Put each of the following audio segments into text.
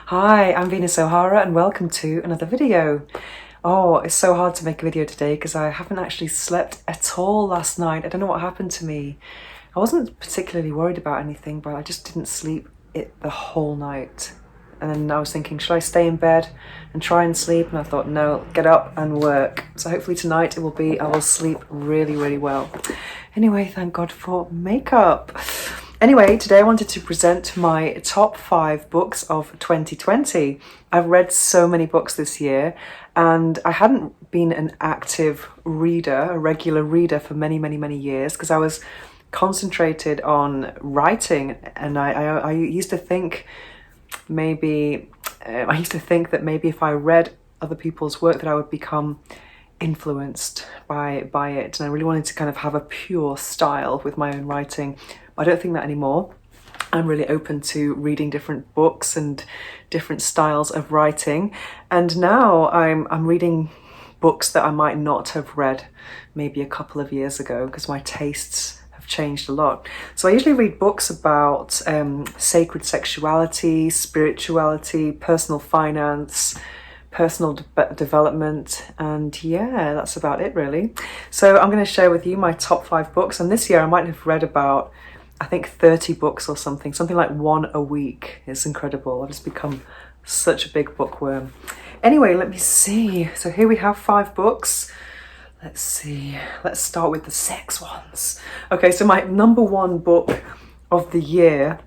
Hi, I'm Venus O'Hara and welcome to another video. Oh, it's so hard to make a video today because I haven't actually slept at all last night. I don't know what happened to me. I wasn't particularly worried about anything, but I just didn't sleep the whole night. And then I was thinking, should I stay in bed and try and sleep? And I thought, no, get up and work. So hopefully tonight I will sleep really, really well. Anyway, thank God for makeup. Anyway, today I wanted to present my top 5 books of 2020. I've read so many books this year and I hadn't been an active reader, a regular reader for many, many, many years because I was concentrated on writing, and I used to think that maybe if I read other people's work that I would become influenced by it, and I really wanted to kind of have a pure style with my own writing. I don't think that anymore. I'm really open to reading different books and different styles of writing, and now I'm reading books that I might not have read maybe a couple of years ago because my tastes have changed a lot. So I usually read books about sacred sexuality, spirituality, personal finance, personal development, and yeah, that's about it really. So I'm going to share with you my top 5 books, and this year I might have read about, I think, 30 books or something like one a week. It's incredible. I've just become such a big bookworm. Anyway, let me see. So here we have 5 books. Let's see. Let's start with the sex ones. Okay, so my number 1 book of the year,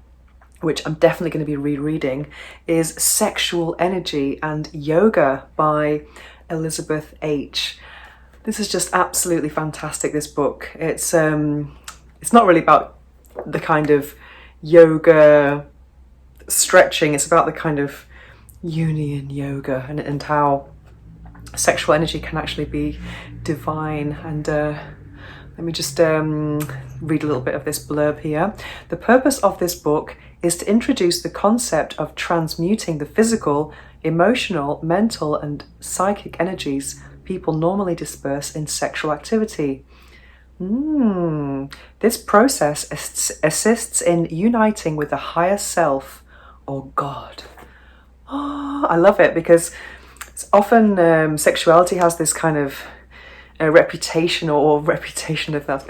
which I'm definitely going to be rereading, is Sexual Energy and Yoga by Elizabeth H. This is just absolutely fantastic, this book. It's not really about the kind of yoga stretching, it's about the kind of union yoga and how sexual energy can actually be divine. And let me just read a little bit of this blurb here. The purpose of this book is to introduce the concept of transmuting the physical, emotional, mental and psychic energies people normally disperse in sexual activity. This process assists in uniting with the higher self or God. Oh, I love it because it's often sexuality has this kind of reputation, if that's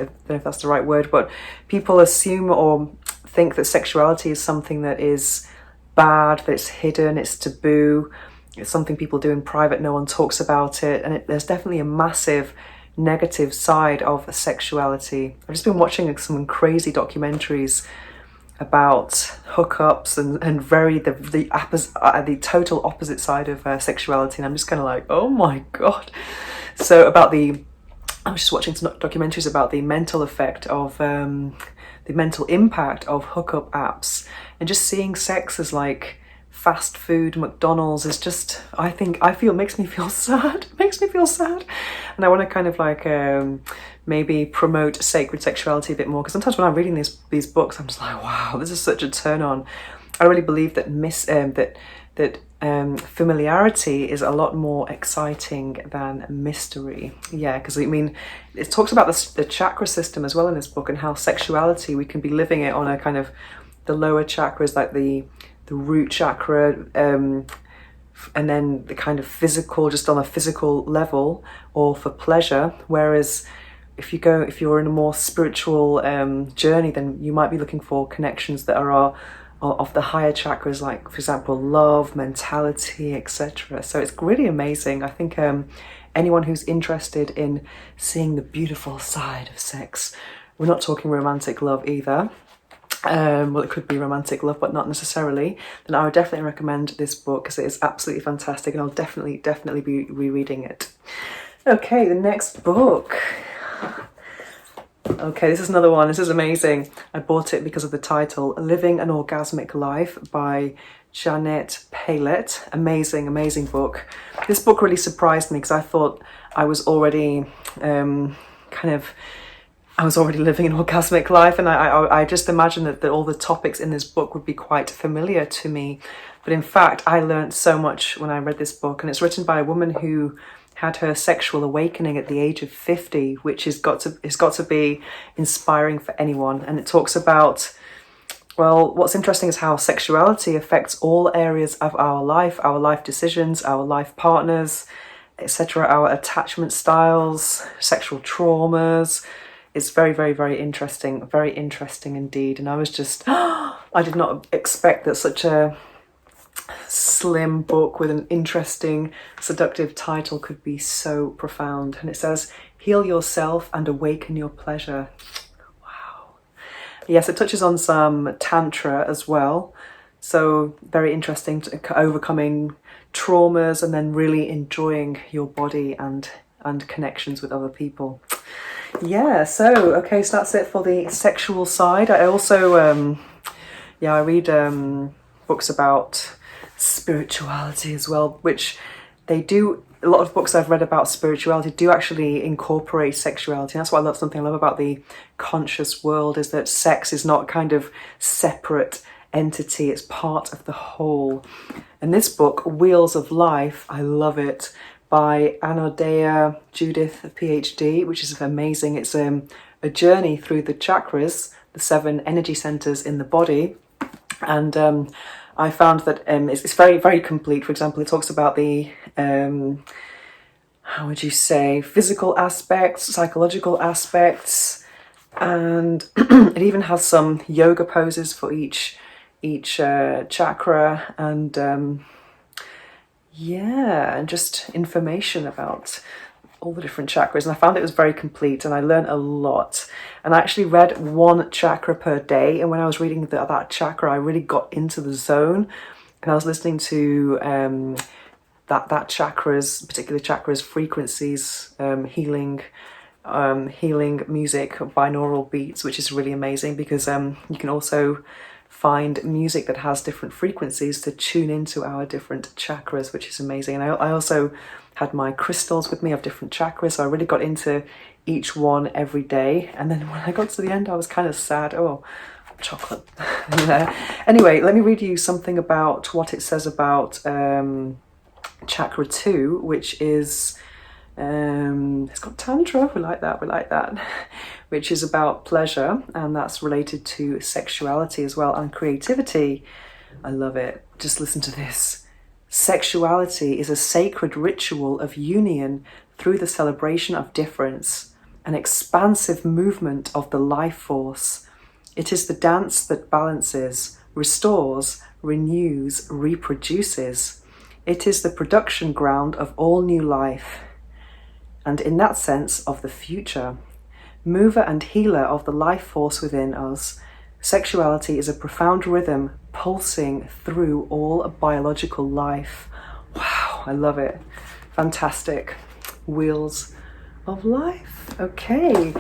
the right word, but people assume or think that sexuality is something that is bad, that it's hidden, it's taboo, it's something people do in private, no one talks about it, and there's definitely a massive negative side of sexuality. I've just been watching some crazy documentaries about hookups and the total opposite side of sexuality, and I'm just kind of like, oh my god. So I was just watching some documentaries about the mental effect of the mental impact of hookup apps, and just seeing sex as like fast food, McDonald's is just, makes me feel sad. And I want to kind of like maybe promote sacred sexuality a bit more, because sometimes when I'm reading these books I'm just like, wow, this is such a turn on. I really believe that familiarity is a lot more exciting than mystery. Yeah, because I mean, it talks about the chakra system as well in this book, and how sexuality, we can be living it on a kind of the lower chakras, like the root chakra, and then the kind of physical, just on a physical level, or for pleasure. Whereas if you're in a more spiritual journey, then you might be looking for connections that are of the higher chakras, like for example love, mentality, etc. So it's really amazing. I think anyone who's interested in seeing the beautiful side of sex, we're not talking romantic love either, well, it could be romantic love but not necessarily, then I would definitely recommend this book because it is absolutely fantastic, and I'll definitely be rereading it. Okay, the next book. Okay, this is another one. This is amazing. I bought it because of the title, Living an Orgasmic Life by Janet Palet. Amazing book. This book really surprised me because I thought I was already living an orgasmic life, and I just imagined that all the topics in this book would be quite familiar to me. But in fact, I learned so much when I read this book, and it's written by a woman who had her sexual awakening at the age of 50, which has got to be inspiring for anyone. And it talks about Well, what's interesting is how sexuality affects all areas of our life decisions, our life partners, etc., our attachment styles, sexual traumas. It's very, very, very interesting indeed. And I was just, I did not expect that such a slim book with an interesting, seductive title could be so profound. And it says, heal yourself and awaken your pleasure. Wow. Yes, it touches on some tantra as well. So very interesting, to overcoming traumas and then really enjoying your body and connections with other people. Yeah, so that's it for the sexual side. I also I read books about spirituality as well, which they do. A lot of books I've read about spirituality do actually incorporate sexuality. And that's what I love. Something I love about the conscious world is that sex is not kind of separate entity, it's part of the whole. And this book, Wheels of Life, I love it, by Anodea Judith, a PhD, which is amazing. It's a journey through the chakras, the 7 energy centers in the body. And I found that it's very, very complete. For example, it talks about the, how would you say, physical aspects, psychological aspects, and it even has some yoga poses for each chakra, and and just information about all the different chakras. And I found it was very complete, and I learned a lot. And I actually read 1 chakra per day, and when I was reading that chakra, I really got into the zone, and I was listening to that particular chakra's frequencies, healing music, binaural beats, which is really amazing, because you can also find music that has different frequencies to tune into our different chakras, which is amazing. And I also had my crystals with me of different chakras, so I really got into each one every day. And then when I got to the end, I was kind of sad. Oh, chocolate. Anyway, let me read you something about what it says about chakra 2, which is it's got tantra, we like that, which is about pleasure, and that's related to sexuality as well, and creativity. I love it. Just listen to this. Sexuality is a sacred ritual of union through the celebration of difference, an expansive movement of the life force. It is the dance that balances, restores, renews, reproduces. It is the production ground of all new life, and in that sense of the future. Mover and healer of the life force within us, sexuality is a profound rhythm pulsing through all biological life. Wow, I love it. Fantastic. Wheels of Life. Okay.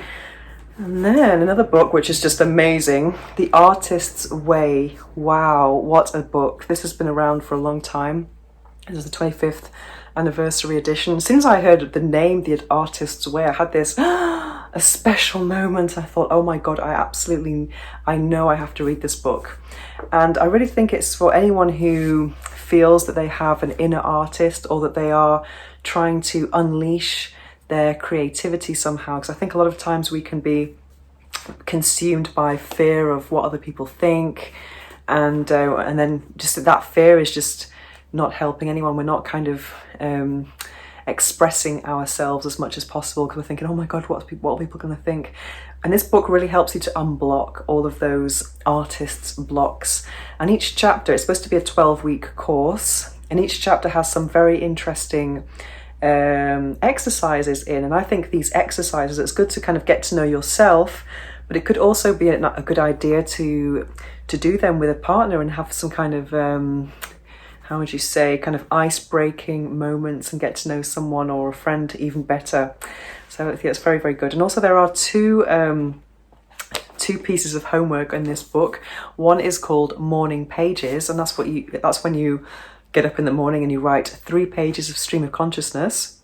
And then another book which is just amazing, The Artist's Way. Wow, what a book. This has been around for a long time. This is the 25th anniversary edition. As soon as I heard the name, The Artist's Way, I had this a special moment. I thought, oh my God, I know I have to read this book. And I really think it's for anyone who feels that they have an inner artist, or that they are trying to unleash their creativity somehow. Because I think a lot of times we can be consumed by fear of what other people think, and then just that fear is just not helping anyone. We're not kind of expressing ourselves as much as possible, because we're thinking, oh my God, what are people going to think? And this book really helps you to unblock all of those artists' blocks. And each chapter, it's supposed to be a 12-week course, and each chapter has some very interesting exercises in. And I think these exercises, it's good to kind of get to know yourself, but it could also be a good idea to do them with a partner and have some kind of how would you say, kind of ice-breaking moments and get to know someone or a friend even better. So I think it's very, very good. And also there are two pieces of homework in this book. One is called Morning Pages, and that's when you get up in the morning and you write 3 pages of stream of consciousness,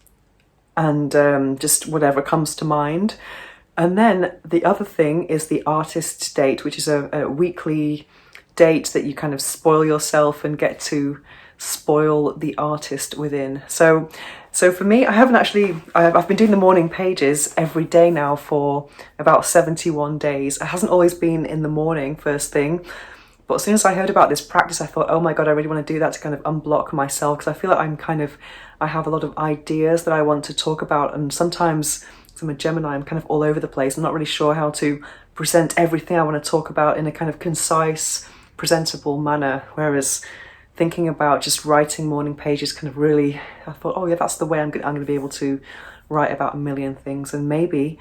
and just whatever comes to mind. And then the other thing is the artist date, which is a weekly date that you kind of spoil yourself and get to spoil the artist within. So for me, I've been doing the morning pages every day now for about 71 days. It hasn't always been in the morning first thing, But as soon as I heard about this practice, I thought, oh my God, I really want to do that to kind of unblock myself, because I feel like I have a lot of ideas that I want to talk about, and sometimes, because I'm a Gemini, I'm kind of all over the place. I'm not really sure how to present everything I want to talk about in a kind of concise, presentable manner, whereas thinking about just writing morning pages kind of really, I thought, oh yeah, that's the way I'm going to be able to write about a million things, and maybe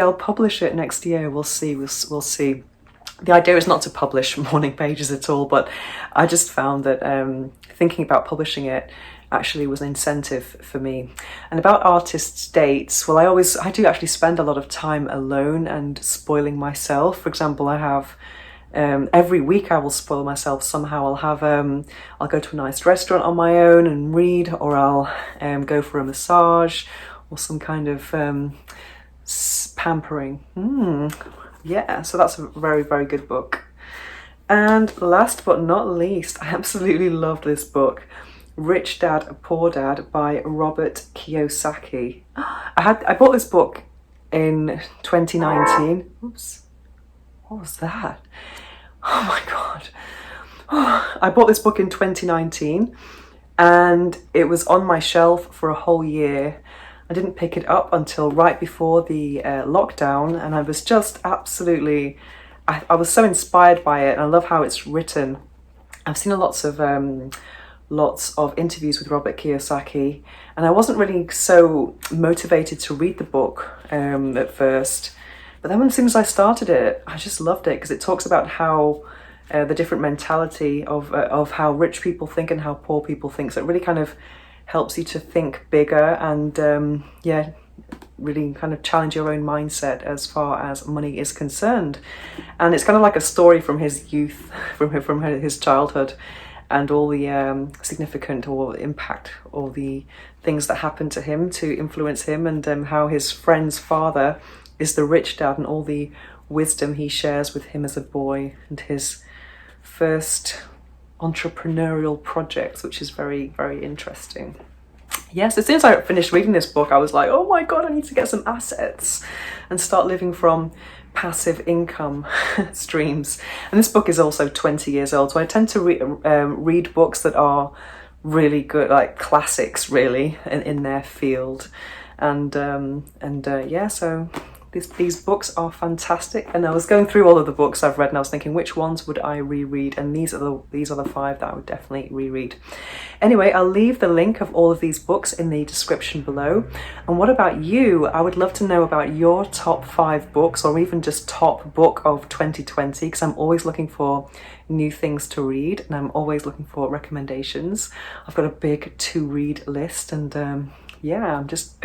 I'll publish it next year. We'll see. We'll see. The idea is not to publish morning pages at all, but I just found that thinking about publishing it actually was an incentive for me. And about artists' dates, well, I do actually spend a lot of time alone and spoiling myself. For example, I have every week I will spoil myself somehow. I'll go to a nice restaurant on my own and read, or I'll go for a massage or some kind of pampering. Yeah, so that's a very, very good book. And last but not least, I absolutely loved this book, Rich Dad, Poor Dad by Robert Kiyosaki. I bought this book in 2019. Oops, what was that? Oh my God. I bought this book in 2019 and it was on my shelf for a whole year. I didn't pick it up until right before the lockdown, and I was just absolutely, I was so inspired by it, and I love how it's written. I've seen lots of interviews with Robert Kiyosaki, and I wasn't really so motivated to read the book at first, but then as soon as I started it, I just loved it, because it talks about how the different mentality of how rich people think and how poor people think. So it really kind of helps you to think bigger and yeah, really kind of challenge your own mindset as far as money is concerned. And it's kind of like a story from his youth, from his childhood, and all the significant or impact, or the things that happened to him to influence him, and how his friend's father is the rich dad, and all the wisdom he shares with him as a boy, and his first entrepreneurial projects, which is very, very interesting. Yes, as soon as I finished reading this book, I was like, oh my God, I need to get some assets and start living from passive income streams. And this book is also 20 years old, so I tend to read books that are really good, like classics really in their field. And yeah, so these books are fantastic, and I was going through all of the books I've read and I was thinking, which ones would I reread, and these are the 5 that I would definitely reread. Anyway, I'll leave the link of all of these books in the description below. And what about you? I would love to know about your top 5 books, or even just top book of 2020, because I'm always looking for new things to read, and I'm always looking for recommendations. I've got a big to-read list, and yeah, I'm just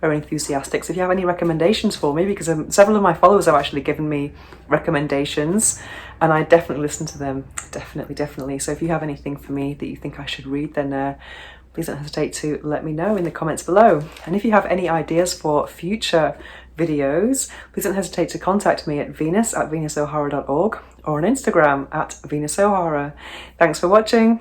very enthusiastic. So if you have any recommendations for me, because several of my followers have actually given me recommendations, and I definitely listen to them, definitely. So if you have anything for me that you think I should read, then please don't hesitate to let me know in the comments below. And if you have any ideas for future videos, please don't hesitate to contact me at venus@venusohara.org, or on Instagram @venusohara. Thanks for watching.